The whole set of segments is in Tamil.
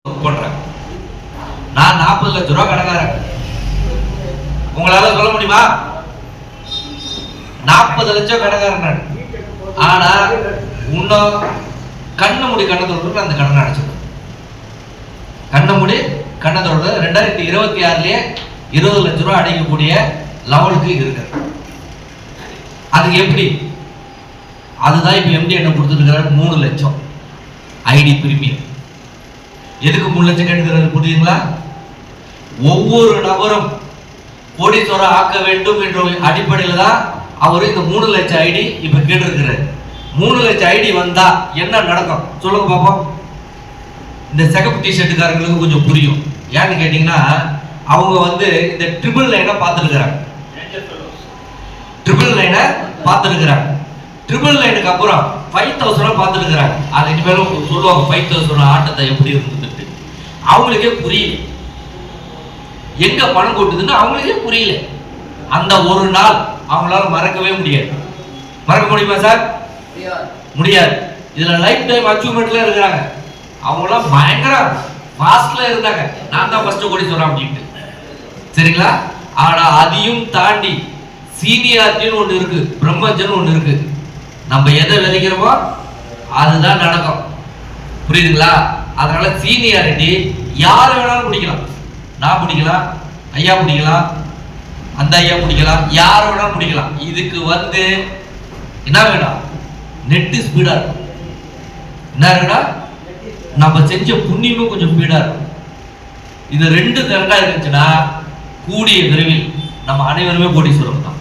பண்றேன். நான் 40 லட்சம் ரூபாய் கடனாரன். உங்களால சொல்ல முடியுமா? 40 லட்சம் கடனாரன் நான். ஆனா இன்னும் கண்ணு மூடி கண்ணத்தோடு அந்த கடனை அடைச்சிடும். கண்ணு மூடி கண்ணத்தோடு 2026லயே 20 லட்சம் ரூபாய் அடைக்கக்கூடிய லெவலுக்கு இருக்கு. அதுக்கு எப்படி? அதுதான் இப்ப எம்டி என்ன கொடுத்துருக்கிறார், 3 லட்சம் ஐடி பிரீமியம். எதுக்கு 3 லட்சம் கேட்கிறது புரியுதுங்களா? ஒவ்வொரு நபரும் கோடீஸ்வரர் ஆக்க வேண்டும் என்ற அடிப்படையில் தான் அவர் இந்த 3 லட்சம் ஐடி இப்ப கேட்டிருக்கிறார். 3 லட்சம் ஐடி வந்தா என்ன நடக்கும் சொல்லுங்க பாப்போம். இந்த சிகப்பு டிஷர்ட்டுக்காரங்களுக்கு கொஞ்சம் புரியும். ஏன்னு கேட்டீங்கன்னா அவங்க இந்த ட்ரிபிள் லைனை பார்த்துருக்கிறாங்க. ட்ரிபிள் லைனை பார்த்துருக்கிறாங்க. ட்ரிபிள் லைனுக்கு அப்புறம் 5000 பார்த்துருக்கிறாங்க. அது இனிமேலும் சொல்லுவாங்க 5000 ஆட்டத்தை எப்படி இருந்துட்டு. அவங்களுக்கே புரியல எங்க பணம் கொட்டுதுன்னு, அவங்களுக்கே புரியல. அந்த ஒரு நாள் அவங்களால மறக்கவே முடியாது. மறக்க முடியுமா சார்? முடியாது. இதுல லைஃப் டைம் அச்சீவ்மெண்ட்ல இருக்கிறாங்க. அவங்களாம் பயங்கர ஃபாஸ்ட்ல இருந்தாங்க. நான் தான் ஃபர்ஸ்ட் கோடி சொல்றேன் அப்படின்ட்டு. சரிங்களா? ஆனா அதையும் தாண்டி சீனியாரிட்டின்னு ஒண்ணு இருக்கு, பிரம்மஜன் ஒண்ணு இருக்கு. நம்ம எதை விதைக்கிறோமோ அதுதான் நடக்கும். புரியுதுங்களா? அதனால சீனியாரிட்டி யாரை வேணாலும் பிடிக்கலாம். நான் பிடிக்கலாம், ஐயா பிடிக்கலாம், அந்த ஐயா பிடிக்கலாம், யாரை வேணாலும் பிடிக்கலாம். இதுக்கு என்ன வேணும்? நெட்டு ஸ்பீடா இருக்கும். என்ன இருக்குன்னா நம்ம செஞ்ச புண்ணியமும் கொஞ்சம் ஸ்பீடா இருக்கும். இது 2 கரெக்டா இருந்துச்சுன்னா கூடிய விரைவில் நம்ம அனைவருமே கோடீஸ்வரர் தான்.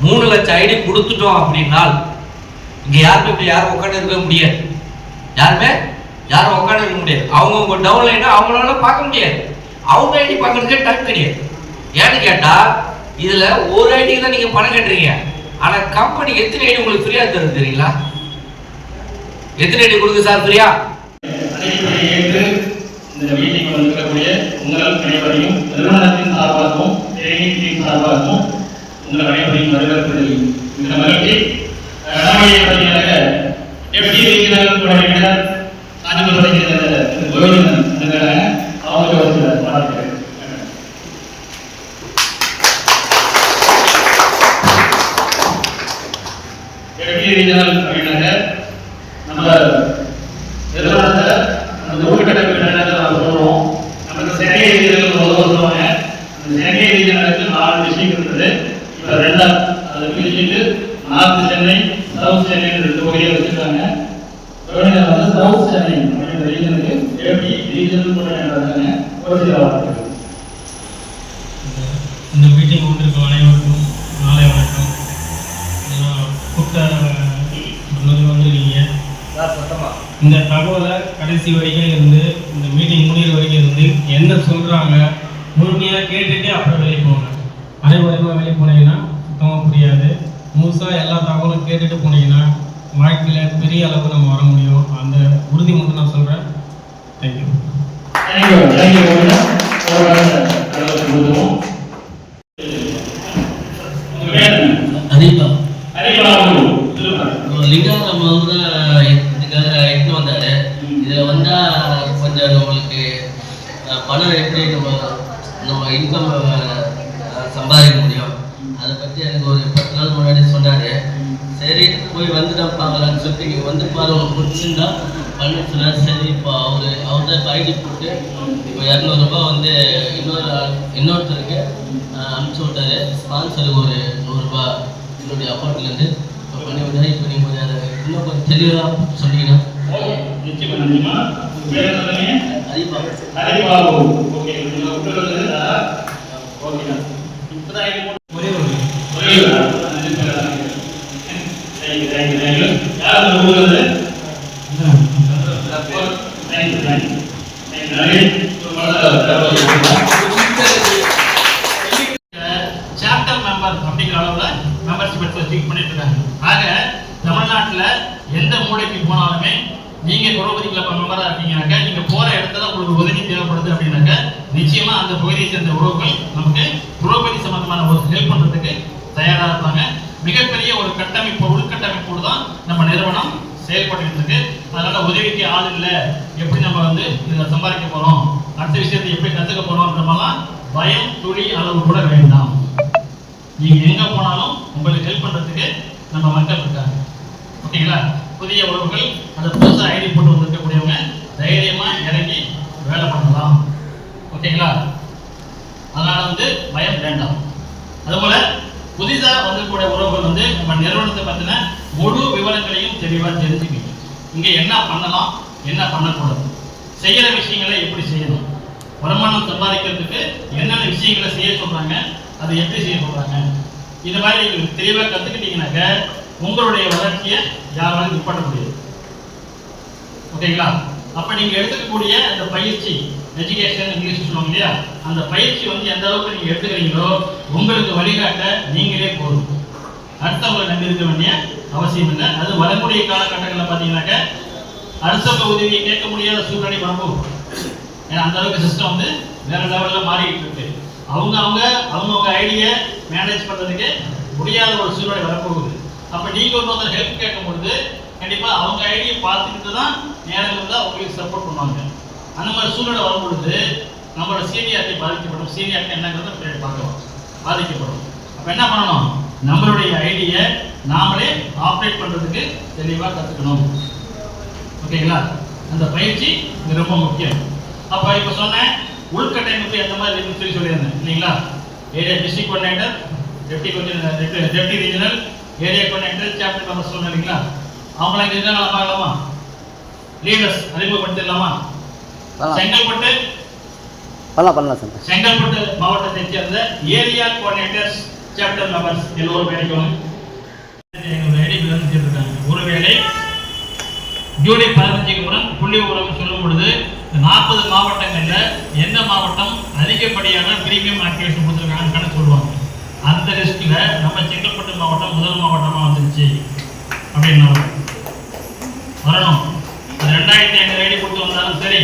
3 லட்சம் ஐடி கொடுத்துட்டோம் அப்படின்னா இங்க யாருமே இப்படி யாரும் உட்காந்து இருக்க முடியாது. யாரும் உட்காந்து இருக்க முடியாது. அவங்க டவுன்லைனா அவங்களால பார்க்க முடியாது. அவங்க ஐடி பார்க்கறதுக்கே டைம் கிடையாது. ஏன்னு கேட்டா இதுல ஒரு ஐடிக்கு தான் நீங்க பணம் கட்டுறீங்க. ஆனா கம்பெனி எத்தனை ஐடி உங்களுக்கு ஃப்ரீயா தருது தெரியுங்களா? எத்தனை ஐடி கொடுக்கு சார் ஃப்ரீயா? இந்த மீட்டிங் வந்திருக்கக்கூடிய உங்கள் அனைவரையும் நிறுவனத்தின் சார்பாகவும் ட்ரெயினிங் சார்பாகவும் உங்கள் அனைவரையும் வரவேற்பதில் இந்த மகிழ்ச்சி. நம்முடைய பணியாக எப்படி ரீஜனல் துறையினர் காஞ்சிபுரத்தை சேர்ந்த கோவிந்தன் அவங்களுக்கு ஒரு சில பாராட்டுகள். எப்படி ரீஜனல் துறையினராக நம்ம நிறுவனத்தை அந்த உள்கட்டமைப்பு சொல்லுவோம். நமக்கு சென்னை ரீஜனல் சொல்லுவாங்க. அந்த சென்னை ரீஜனலுக்கு 4 டிஸ்ட்ரிக்ட் இருந்தது. இப்போ 2 அது பிரிச்சுட்டு நார்த் சென்னை, சவுத் சென்னை 2 பகுதியை வச்சிருக்காங்க. சவுத் சென்னை அப்படின்ற ரீஜனுக்கு எப்படி ரீஜனல் போட்டாங்க ஒரு சில வார்த்தைகள். இந்த மீட்டிங் வந்திருக்க அனைவருக்கும் நாளை வணக்கம். கூப்பிட்ட வந்துருக்கீங்க. இந்த தகவலை கடைசி வரைக்கும் இருந்து இந்த மீட்டிங் முடிகிற வரைக்கும் இருந்து என்ன சொல்றாங்க முழுமையாக கேட்டுட்டு அப்புறம் வெளியே போங்க. அனைவருமா வெளியே போனீங்கன்னா சுத்தமாக புரியாது. முழுசாக எல்லா தகவலும் கேட்டுட்டு போனீங்கன்னா வாழ்க்கையில் பெரிய அளவுக்கு நம்ம வர முடியும். அந்த உறுதி மட்டும் நான் சொல்கிறேன். தேங்க்யூ. லிங்கா நம்ம இதுக்காக எட்டு வந்தாரு. இதில் வந்தால் கொஞ்சம் நம்மளுக்கு பணம் எப்படி நம்ம இன்கம் சம்பாதிக்க முடியும் அதை பற்றி எனக்கு ஒரு 10 நாள் முன்னாடி சொன்னார். சரி போய் நம்ம பார்க்கலான்னு சொல்லிட்டு இங்கே பாரு உங்களுக்கு பிடிச்சிருந்தா பண்ணி சொன்னார். சரி இப்போ அவர் தான் ஐடி போட்டு இப்போ 200 ரூபாய் இன்னொருத்தருக்கு அனுப்பிச்சி விட்டாரு. ஸ்பான்சருக்கு ஒரு 100 ரூபாய் என்னுடைய அக்கௌண்ட்லேருந்து இப்போ பண்ணி விட்டாரு. இப்போ நீங்கள் கொஞ்சம் அதை இன்னும் கொஞ்சம் தெளிவாக சொன்னீங்கன்னா. சாப்டர் மெம்பர் அப்படிங்கிற அளவில் மெம்பர்ஷிப் எடுத்து பண்ணிட்டு இருக்காங்க. ஆக தமிழ்நாட்டில் எந்த மூளைக்கு போனாலுமே நீங்க குரோபதி கிளப் மெம்பரா இருக்கீங்கன்னாக்க நீங்க போற இடத்துல உங்களுக்கு உதவி தேவைப்படுது அப்படின்னாக்க நிச்சயமா அந்த பகுதியை சேர்ந்த உறவுகள் நமக்கு குரோபதி சம்பந்தமான ஒரு ஹெல்ப் பண்றதுக்கு தயாரா இருப்பாங்க. மிகப்பெரிய ஒரு கட்டமைப்பு உள்கட்டமைப்போடு தான் நம்ம நிறுவனம் செயல்பட்டு இருக்கு. அதனால உதவிக்கு ஆள் இல்லை, எப்படி நம்ம வந்து இதில் சம்பாதிக்க போகிறோம், அடுத்த விஷயத்தை எப்படி கற்றுக்க போகிறோம்ன்றமெல்லாம் பயம் துளி அளவு கூட வேண்டாம். நீங்கள் எங்கே போனாலும் உங்களுக்கு ஹெல்ப் பண்ணுறதுக்கு நம்ம மக்கள் இருக்காங்க. ஓகேங்களா? புதிய உறவுகள், அந்த புதுசாக ஐடி போட்டு வந்திருக்கக்கூடியவங்க தைரியமாக இறங்கி வேலை பண்ணலாம். ஓகேங்களா? அதனால் வந்து பயம் வேண்டாம். அதுபோல் புதிதாக வந்திருக்கக்கூடிய உறவுகள் வந்து நம்ம நிறுவனத்தை பற்றின முழு விவரங்களையும் தெளிவாக தெரிஞ்சுக்கணும். இங்கே என்ன பண்ணலாம், என்ன பண்ணக்கூடாது, செய்கிற விஷயங்களை எப்படி செய்யணும், வருமானம் சம்பாதிக்கிறதுக்கு என்னென்ன விஷயங்களை செய்ய சொல்கிறாங்க, அது எப்படி செய்ய சொல்கிறாங்க, இந்த மாதிரி நீங்கள் தெளிவாக கற்றுக்கிட்டீங்கன்னாக்க உங்களுடைய வளர்ச்சியை யாராலும் நிப்பாட்ட முடியாது. ஓகேங்களா? அப்போ நீங்கள் எடுத்துக்கக்கூடிய அந்த பயிற்சி, எஜுகேஷன் இங்கிலீஷ் சொல்லுவாங்க இல்லையா, அந்த பயிற்சி வந்து எந்த அளவுக்கு நீங்கள் எடுத்துக்கிறீங்களோ உங்களுக்கு வழிகாட்ட நீங்களே போதும். அடுத்தவங்களை நம்பி இருக்க வேண்டிய அவசியம் இல்லை. அது வரக்கூடிய காலகட்டங்களில் பார்த்தீங்கன்னாக்க அரசு உதவியை கேட்க முடியாத சூழ்நிலை வரப்போகும். ஏன்னா அந்த அளவுக்கு சிஸ்டம் வந்து வேற லெவலில் மாறிக்கிட்டு இருக்கு. அவங்க ஐடியை மேனேஜ் பண்ணுறதுக்கு முடியாத ஒரு சூழ்நிலை வரப்போகுது. அப்போ நீங்கள் ஒருத்தர் ஹெல்ப் கேட்கும் பொழுது கண்டிப்பாக அவங்க ஐடியை பார்த்துக்கிட்டு தான் நேரம் வந்து அவங்களுக்கு சப்போர்ட் பண்ணுவாங்க. அந்த மாதிரி சூழ்நிலை வரும் பொழுது நம்மளோட சீனியாரிட்டி பாதிக்கப்படும். சீனியாரிட்டி என்னங்கிறத பின்னாடி பார்க்கலாம், பாதிக்கப்படும். அப்போ என்ன பண்ணணும், நம்மளுடைய ஐடியை நாமளே ஆப்ரேட் பண்ணுறதுக்கு தெளிவாக கற்றுக்கணும். ஓகேங்களா? அந்த பயிற்சி இது ரொம்ப முக்கியம். அப்போ இப்போ சொன்னேன் உள்கட்டமைப்பு எந்த மாதிரி இருக்குன்னு சொல்லியிருந்தேன் இல்லைங்களா? Area district coordinator, deputy regional, area coordinator, chapter member சொன்னேன் இல்லைங்களா? அவங்களாம் இங்கே இருந்தால் நல்லா பார்க்கலாமா? லீடர்ஸ் அறிமுகப்படுத்திடலாமா? செங்கல்பட்டு செங்கல்பட்டு மாவட்டத்தை சேர்ந்த ஏரியா கோஆர்டினேட்டர்ஸ், சாப்டர் மெம்பர்ஸ் எல்லோரும் கிடைக்கும். ஒருவேளை ஜூலை 15க்கு முன் புள்ளி உரம் சொல்லும் பொழுது 40 மாவட்டங்களில் எந்த மாவட்டம் அதிகப்படியான பிரீமியம் ஆக்டிவேஷன் கொடுத்துருக்காங்கன்னு கணக்கு சொல்லுவாங்க. அந்த லிஸ்ட்டில் நம்ம செங்கல்பட்டு மாவட்டம் முதல் மாவட்டமாக வந்துருச்சு அப்படின்னு வரணும். அது 2500 ஐடி கொடுத்து வந்தாலும் சரி,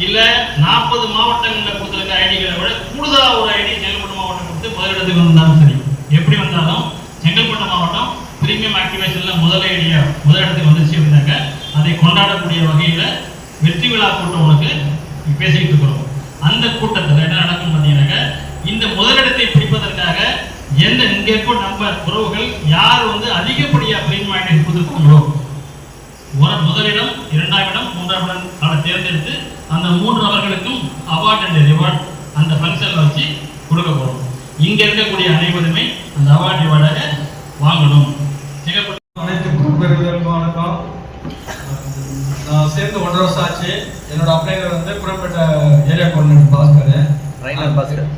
இல்லை 40 மாவட்டங்களில் கொடுத்துருக்க ஐடிகளை விட கூடுதலாக ஒரு ஐடி செங்கல்பட்டு மாவட்டம் கொடுத்து முதலிடத்துக்கு வந்தாலும் சரி, எப்படி வந்தாலும் செங்கல்பட்டு மாவட்டம் பிரீமியம் ஆக்டிவேஷனில் முதலிடத்துக்கு வந்துச்சு அப்படின்னாக்க அதை கொண்டாடக்கூடிய வகையில் வெற்றி விழா கூட்டம் உனக்கு பேசிக்கிட்டு இருக்கிறோம். அந்த கூட்டத்தில் என்ன நடக்கும் பார்த்தீங்கன்னாக்க இந்த முதலிடத்தை பிடிப்பதற்காக இங்கே இருக்க நம்ம உறவுகள் யார் வந்து அதிகப்படியாக பிரீமியம் ஆக்டிவேஷன் கொடுத்துருக்காங்களோ முதலிடம், 2ஆம் இடம், 3ஆம் இடம் அதை தேர்ந்தெடுத்து அந்த 3 நபர்களுக்கும் அவார்ட் அண்ட் ரிவார்ட் அந்த ஃபங்க்ஷனில் வச்சு கொடுக்க போகிறோம். இங்கே இருக்கக்கூடிய அனைவருமே அந்த அவார்ட் ரிவார்டாக வாங்கணும். அனைத்து பெறுவதற்கும் வணக்கம். நான் சேர்ந்து 1.5 வருஷம் ஆச்சு. என்னோட அப்ளைனர் வந்து புறப்பட்ட ஏரியா கோஆர்டினேட்டர் பாஸ்கர்.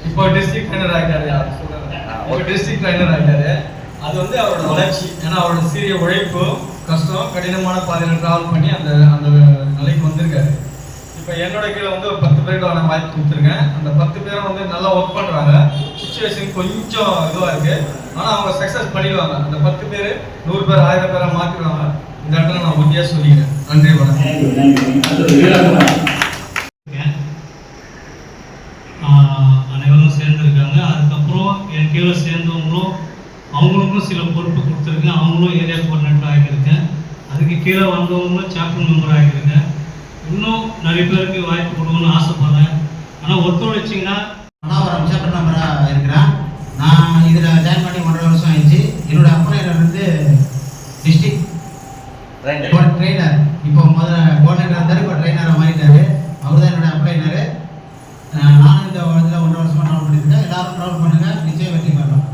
இப்போ டிஸ்ட்ரிக்ட் ட்ரைனர் ஆகிட்டாரு. டிஸ்ட்ரிக்ட் ட்ரைனர் ஆகிட்டாரு. அது வந்து அவரோட வளர்ச்சி. ஏன்னா அவரோட சீரிய உழைப்பு, கஷ்டம், கடினமான பாதையில் ட்ராவல் பண்ணி அந்த நிலைக்கு வந்திருக்காரு. இப்போ என்னோட கீழே வந்து ஒரு 10 பேருக்கு நான் வாய்ப்பு கொடுத்துருக்கேன். அந்த 10 பேரும் வந்து நல்லா ஒர்க் பண்ணுறாங்க. சுச்சுவேஷன் கொஞ்சம் இதுவாக இருக்குது, ஆனால் அவங்க சக்ஸஸ் பண்ணிடுவாங்க. அந்த 10 பேர் 100 பேர் 1000 பேராக மாற்றிடுவாங்க. இந்த இடத்துல நான் உறுதியாக சொல்லிக்கிறேன். நன்றி, வணக்கம். அனைவரும் சேர்ந்துருக்காங்க. அதுக்கப்புறம் என் கீழே சேர்ந்தவங்களும் அவங்களுக்கும் சில பொறுப்பு கொடுத்துருக்கேன். அவங்களும் ஏரியா கோஆர்டினேட்டர் ஆகியிருக்கேன். அதுக்கு கீழே வந்தவங்களும் சாப்டர் மெம்பர் ஆகியிருக்கேன். இன்னும் நிறைய பேருக்கு வாய்ப்பு கொடுக்கணும்னு ஆசைப்படுறேன். ஆனால் ஒத்துழைச்சிங்கன்னா நான் ஒரு சாப்டர் மெம்பராக இருக்கிறேன். நான் இதில் ஜாயின் பண்ணி 1.5 வருஷம் ஆயிடுச்சு. என்னோட அப்ளைனர் வந்து டிஸ்ட்ரிக்ட் ட்ரெயினர். இப்போ முதல்ல கோஆர்டினேட்டர் இருந்தார், இப்போ ட்ரெயினராக மாறிட்டாரு. அவர் தான் என்னோட அப்ளைனர். நானும் இந்த இதில் 1.5 வருஷமாக ட்ராவல் பண்ணியிருக்கேன். எல்லாரும் ட்ராவல் பண்ணுங்க, நிச்சயம் வெற்றி பெறலாம்.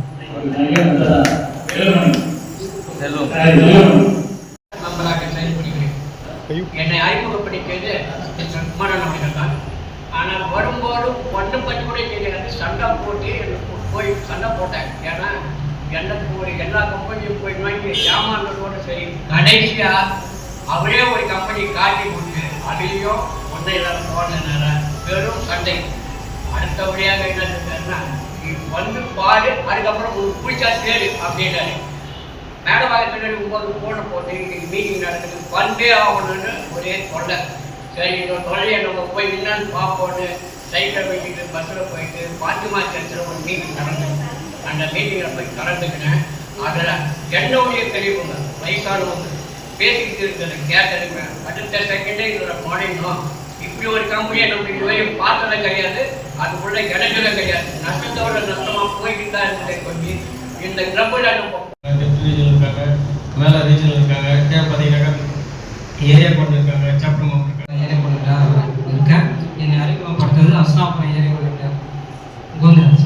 என்னை அறிமுகப்படுத்தியது தான். ஆனால் வரும்போது ஒன்றும் பற்றி கூட எனக்கு சண்டை போட்டு போய் சண்டை போட்டேன். ஏன்னா எல்லா கம்பெனியும் போய் வாங்கி ஏமாந்ததோடு சரி, கடைசியாக அவரே ஒரு கம்பெனி காட்டி கொடுத்து அதுலேயும் ஒன்றையில் போன வெறும் சண்டை. அடுத்தபடியாக என்ன செஞ்சேன்னா, வந்து பாரு, அதுக்கப்புறம் ஒரு பிடிச்சா சேரு அப்படின்னாரு. மேடமாக பின்னாடி 9 போன போட்டு இன்னைக்கு மீட்டிங் நடக்குது, வந்தே ஆகணும்னு ஒரே தொல்லை. சரி, இந்த தொல்லையை நம்ம போய் என்னன்னு பார்ப்போன்னு சைக்கிள் போய்கிட்டு பஸ்ஸில் போயிட்டு பாத்திமா சர்ச்சில் ஒரு மீட்டிங் நடந்தது. அந்த மீட்டிங்கில் போய் கலந்துக்கினேன். அதில் என்னுடைய பெரியவங்க வயசானவங்க பேசிக்கிட்டு இருக்கிறத கேட்டதுக்கு அடுத்த செகண்டே இதோட மானியம் இப்படி ஒரு கம்பெனியை நம்ம இதுவரையும் பார்த்தது கிடையாது, அதுக்குள்ள கிடைச்சது கிடையாது. நஷ்டத்தோட நஷ்டமாக போய்கிட்டு தான் இருந்ததை கொஞ்சி இந்த கிளப்பில் நம்ம ரீஜன் இருக்காங்க, மேலே ரீஜன் இருக்காங்க, பார்த்தீங்கன்னாக்கா ஏரியா கொண்டு இருக்காங்க, சாப்டர் மெம்பர் இருக்காங்க. ஏரியா கொண்டு இருக்கேன். என்னை அறிமுகப்படுத்துறது அஸ்னாபுரம் ஏரியா கொண்டு கோவிந்தராஜ்.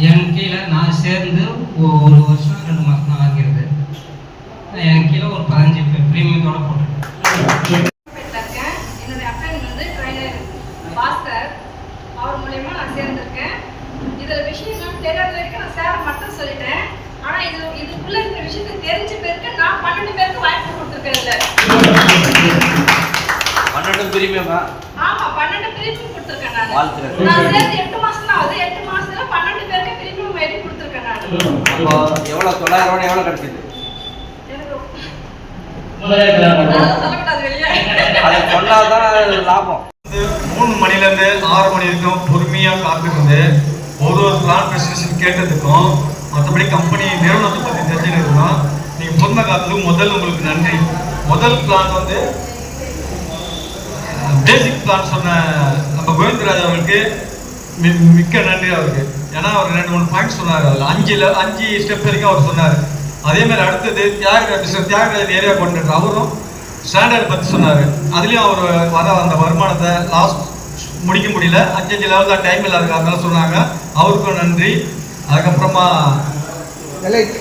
என் கீழே நான் சேர்ந்து 1 வருஷம் 2 மாதம் தான் ஆகிறது. என் கீழே ஒரு 15 பேர் ப்ரீமியத்தோட போட்டிருக்கேன். என்னுடைய அப்பன் வந்து ட்ரைனர் பாஸ்கர், அவர் மூலயமா நான் சேர்ந்திருக்கேன். இதில் விஷயம் தெரியாத வரைக்கும் நான் சேர மட்டும் சொல்லிட்டேன். ஆனால் இதுக்குள்ள இருக்கிற விஷயத்தை தெரிஞ்ச பேருக்கு நான் 12 பேருக்கு வாய்ப்பு கொடுத்துருக்கேன். இல்லை 12 பிரீமியமா? ஆமாம், 12 பிரீமியம் கொடுத்துருக்கேன். நான் சேர்ந்து 8 மாதம் தான் ஆகுது. 8 மாதத்துல 12 பேருக்கு பிரீமியம் எழுதி கொடுத்துருக்கேன். நான் அப்போ எவ்வளோ 900 எவ்வளோ கிடைச்சிது? சொல்லக்கூடாது வெளியே. அதை சொன்னாதான் லாபம். 3 மணிலேருந்து 6 மணி வரைக்கும் பொறுமையாக காத்துருந்து ஒரு பிளான் ப்ரெசன்டேஷன் கேட்டதுக்கும் மற்றபடி கம்பெனி நிறுவனத்தை பற்றி தெரிஞ்சுக்கிறதுக்கும் நீங்கள் பொறுமை காத்ததுக்கு முதல் உங்களுக்கு நன்றி. முதல் பிளான் வந்து பேசிக் பிளான் சொன்ன நம்ம கோவிந்தராஜ் அவர்களுக்கு மிக்க நன்றி அவருக்கு. ஏன்னா அவர் 2-3 பாயிண்ட் சொன்னார். அதில் 5 ஸ்டெப் வரைக்கும் அவர் சொன்னார். அதே மாதிரி அடுத்தது தியாகராஜன் ஏரியா கொண்டு அவரும் ஸ்டாண்டர்ட் பற்றி சொன்னார். அதுலேயும் அவர் வர அந்த வருமானத்தை லாஸ்ட் முடிக்க முடியல, 5 லெவல் தான் டைம் இல்லாத அதனால சொன்னாங்க. அவருக்கும் நன்றி. அதுக்கப்புறமா எலைட்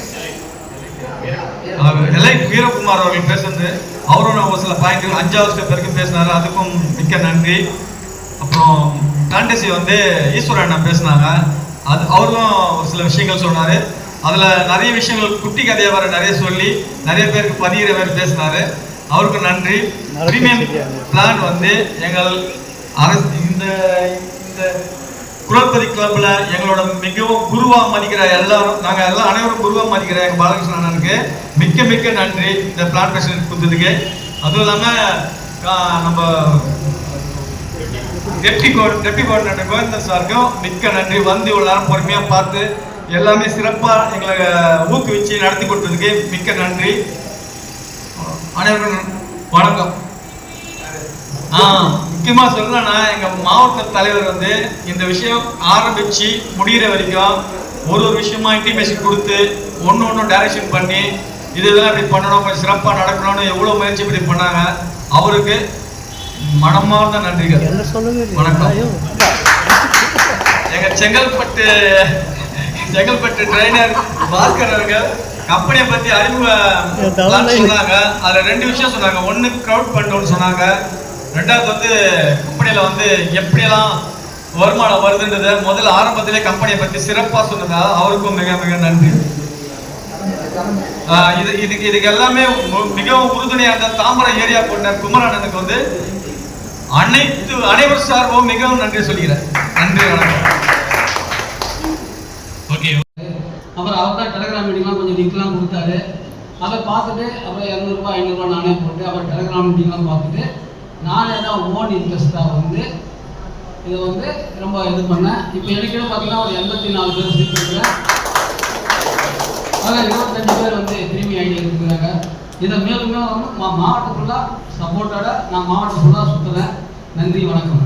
வீரகுமார் அவர்கள் பேசுறது, அவரும் ஒரு சில பாயிண்ட் 5வது ஸ்டெப் வரைக்கும் பேசினாரு. அதுக்கும் மிக்க நன்றி. அப்புறம் காண்டசி வந்து ஈஸ்வரன் அண்ணா பேசினாங்க. அவரும் ஒரு சில விஷயங்கள் சொன்னார். அதில் நிறைய விஷயங்கள் குட்டி கதையை வர நிறைய சொல்லி நிறைய பேருக்கு பதிகிற மாதிரி பேசினார். அவருக்கு நன்றி. ப்ரீமியம் பிளான் வந்து எங்கள் அரசு இந்த குரல்பதி கிளப்பில் எங்களோட மிகவும் குருவாக மதிக்கிற எல்லாரும், நாங்கள் எல்லாம் அனைவரும் குருவாக மதிக்கிற எங்கள் பாலகிருஷ்ணன் அண்ணனுக்கு மிக்க மிக்க நன்றி இந்த பிளான் பிரசிடென்ட் கொடுத்ததுக்கு. அதுவும் இல்லாமல் நம்ம டெப்டி கோஆர்டினேட்டர் கோவிந்தன் சாருக்கும் மிக்க நன்றி. வந்து இவ்வளோ நேரம் பொறுமையாக பார்த்து எல்லாமே சிறப்பாக எங்களை ஊக்குவிச்சு நடத்தி கொடுத்ததுக்கு மிக்க நன்றி. அனைவருக்கும் வணக்கம். முக்கியமாக சொல்லணும்னா எங்கள் மாவட்ட தலைவர் வந்து இந்த விஷயம் ஆரம்பித்து முடிகிற வரைக்கும் ஒரு விஷயமா இன்டிமேஷன் கொடுத்து ஒன்று டைரக்ஷன் பண்ணி இதெல்லாம் இப்படி பண்ணணும், கொஞ்சம் சிறப்பாக நடக்கணும்னு எவ்வளோ முயற்சி இப்படி பண்ணாங்க. அவருக்கு மனமார்ந்த நன்றிகள். வணக்கம். எங்கள் செங்கல்பட்டு ட்ரைனர் பாஸ்கர் அவர்கள் கம்பெனியை பற்றி அறிமுகம் சொன்னாங்க. அதில் 2 விஷயம் சொன்னாங்க. 1 க்ரௌட் ஃபண்ட் சொன்னாங்க. 2வது வந்து கம்பெனியில் வந்து எப்படியெல்லாம் வருமானம் வருதுன்றதை முதல்ல ஆரம்பத்திலே கம்பெனியை பற்றி சிறப்பாக சொன்னதா அவருக்கும் மிக மிக நன்றி. இதுக்கு எல்லாமே மிகவும் உறுதுணையாக இருந்த தாம்பரம் ஏரியா கொண்ட குமரானனுக்கு வந்து அனைவர் சார்பும் மிகவும் நன்றி சொல்கிறேன். நன்றி, வணக்கம். ஓகே. அப்புறம் அவர் தான் டெலிகிராம் மீட்டிங்லாம் கொஞ்சம் லிங்க்லாம் கொடுத்தாரு. அதை பார்த்துட்டு அப்புறம் 200 ரூபாய் 500 ரூபாய் நானே போட்டு அப்புறம் டெலிகிராம் மீட்டிங்லாம் பார்த்துட்டு நானே தான் ஓன் இன்ட்ரெஸ்ட்டாக வந்து இதை வந்து ரொம்ப இது பண்ணேன். இப்போ எனக்கு பார்த்தீங்கன்னா ஒரு 84 பேர் சேர்த்துருக்குறேன். அதில் 25 பேர் வந்து திரும்பி ஐடியா இருக்கிறாங்க. இதை மேலும் மேலும் வந்து மாவட்டம் ஃபுல்லாக சப்போர்ட்டோட நான் மாவட்டம் ஃபுல்லாக சுற்றுறேன். நன்றி, வணக்கம்.